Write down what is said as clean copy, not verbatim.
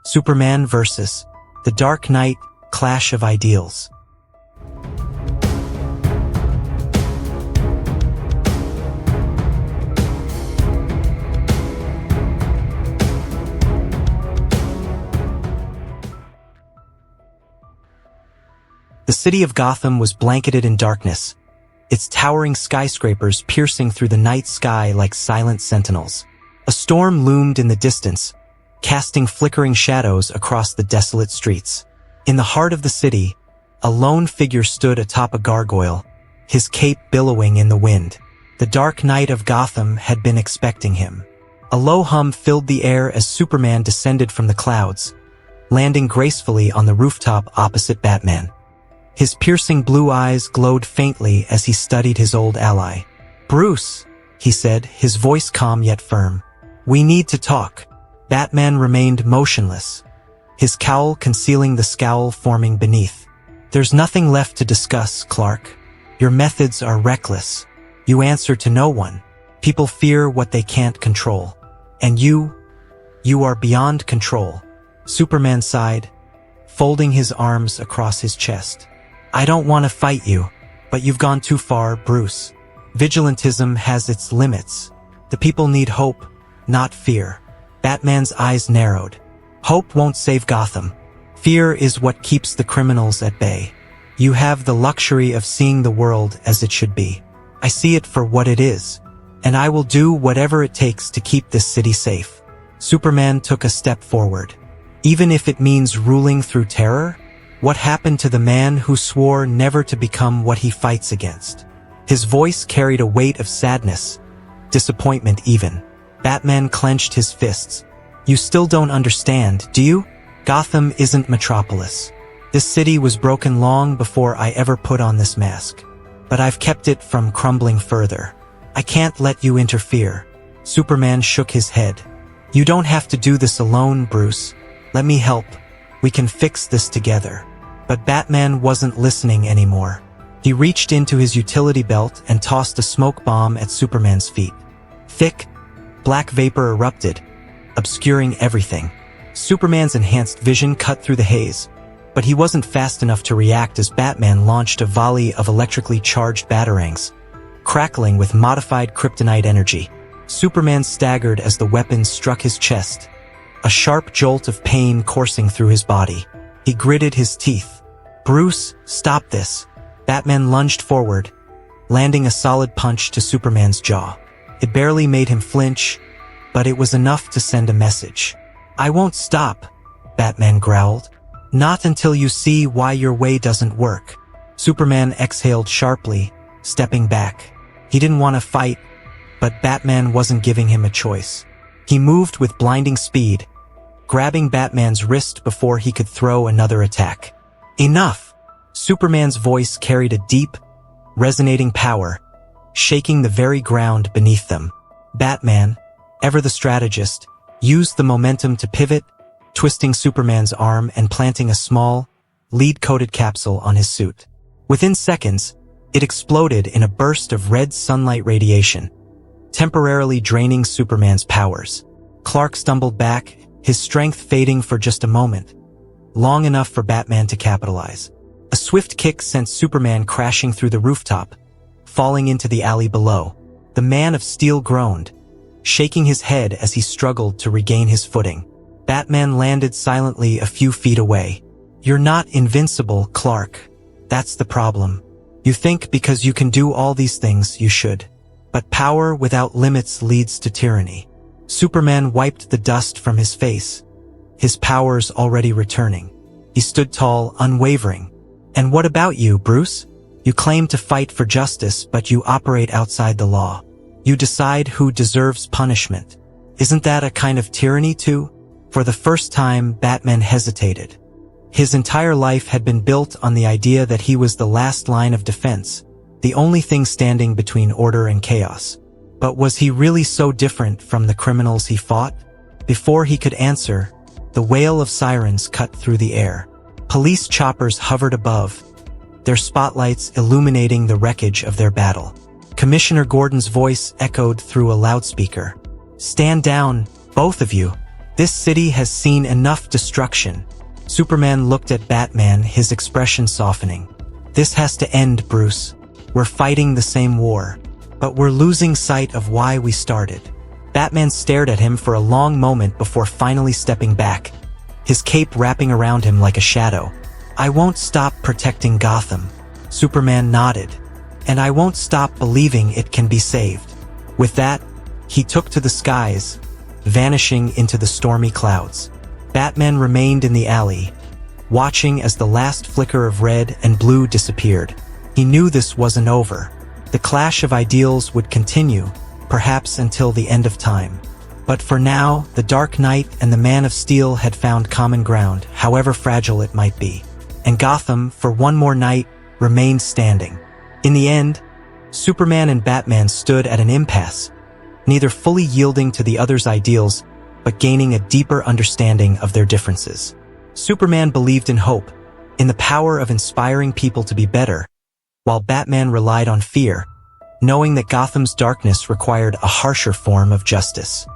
Superman vs. The Dark Knight, Clash of Ideals. The city of Gotham was blanketed in darkness, its towering skyscrapers piercing through the night sky like silent sentinels. A storm loomed in the distance, casting flickering shadows across the desolate streets. In the heart of the city, a lone figure stood atop a gargoyle, his cape billowing in the wind. The Dark Knight of Gotham had been expecting him. A low hum filled the air as Superman descended from the clouds, landing gracefully on the rooftop opposite Batman. His piercing blue eyes glowed faintly as he studied his old ally. "Bruce," he said, his voice calm yet firm. "We need to talk." Batman remained motionless, his cowl concealing the scowl forming beneath. "There's nothing left to discuss, Clark. Your methods are reckless. You answer to no one. People fear what they can't control. And you are beyond control." Superman sighed, folding his arms across his chest. "I don't want to fight you, but you've gone too far, Bruce. Vigilantism has its limits. The people need hope, not fear." Batman's eyes narrowed. "Hope won't save Gotham. Fear is what keeps the criminals at bay. You have the luxury of seeing the world as it should be. I see it for what it is, and I will do whatever it takes to keep this city safe." Superman took a step forward. "Even if it means ruling through terror? What happened to the man who swore never to become what he fights against?" His voice carried a weight of sadness, disappointment even. Batman clenched his fists. "You still don't understand, do you? Gotham isn't Metropolis. This city was broken long before I ever put on this mask. But I've kept it from crumbling further. I can't let you interfere." Superman shook his head. "You don't have to do this alone, Bruce. Let me help. We can fix this together." But Batman wasn't listening anymore. He reached into his utility belt and tossed a smoke bomb at Superman's feet. Thick, black vapor erupted, obscuring everything. Superman's enhanced vision cut through the haze, but he wasn't fast enough to react as Batman launched a volley of electrically charged batarangs, crackling with modified kryptonite energy. Superman staggered as the weapons struck his chest, a sharp jolt of pain coursing through his body. He gritted his teeth. "Bruce, stop this." Batman lunged forward, landing a solid punch to Superman's jaw. It barely made him flinch, but it was enough to send a message. "I won't stop," Batman growled. "Not until you see why your way doesn't work." Superman exhaled sharply, stepping back. He didn't want to fight, but Batman wasn't giving him a choice. He moved with blinding speed, grabbing Batman's wrist before he could throw another attack. "Enough!" Superman's voice carried a deep, resonating power, shaking the very ground beneath them. Batman, ever the strategist, used the momentum to pivot, twisting Superman's arm and planting a small, lead-coated capsule on his suit. Within seconds, it exploded in a burst of red sunlight radiation, temporarily draining Superman's powers. Clark stumbled back, his strength fading for just a moment, long enough for Batman to capitalize. A swift kick sent Superman crashing through the rooftop, falling into the alley below. The Man of Steel groaned, shaking his head as he struggled to regain his footing. Batman landed silently a few feet away. "You're not invincible, Clark. That's the problem. You think because you can do all these things, you should. But power without limits leads to tyranny." Superman wiped the dust from his face, his powers already returning. He stood tall, unwavering. "And what about you, Bruce? You claim to fight for justice, but you operate outside the law. You decide who deserves punishment. Isn't that a kind of tyranny too?" For the first time, Batman hesitated. His entire life had been built on the idea that he was the last line of defense, the only thing standing between order and chaos. But was he really so different from the criminals he fought? Before he could answer, the wail of sirens cut through the air. Police choppers hovered above, their spotlights illuminating the wreckage of their battle. Commissioner Gordon's voice echoed through a loudspeaker. "Stand down, both of you. This city has seen enough destruction. Superman looked at Batman, his expression softening. This has to end, Bruce. We're fighting the same war, but we're losing sight of why we started. Batman stared at him for a long moment before finally stepping back, his cape wrapping around him like a shadow. I won't stop protecting Gotham. Superman nodded. And I won't stop believing it can be saved. With that, he took to the skies, vanishing into the stormy clouds. Batman remained in the alley, watching as the last flicker of red and blue disappeared. He knew this wasn't over. The clash of ideals would continue, perhaps until the end of time. But for now, the Dark Knight and the Man of Steel had found common ground, however fragile it might be. And Gotham, for one more night, remained standing. In the end, Superman and Batman stood at an impasse, neither fully yielding to the other's ideals, but gaining a deeper understanding of their differences. Superman believed in hope, in the power of inspiring people to be better, while Batman relied on fear, knowing that Gotham's darkness required a harsher form of justice.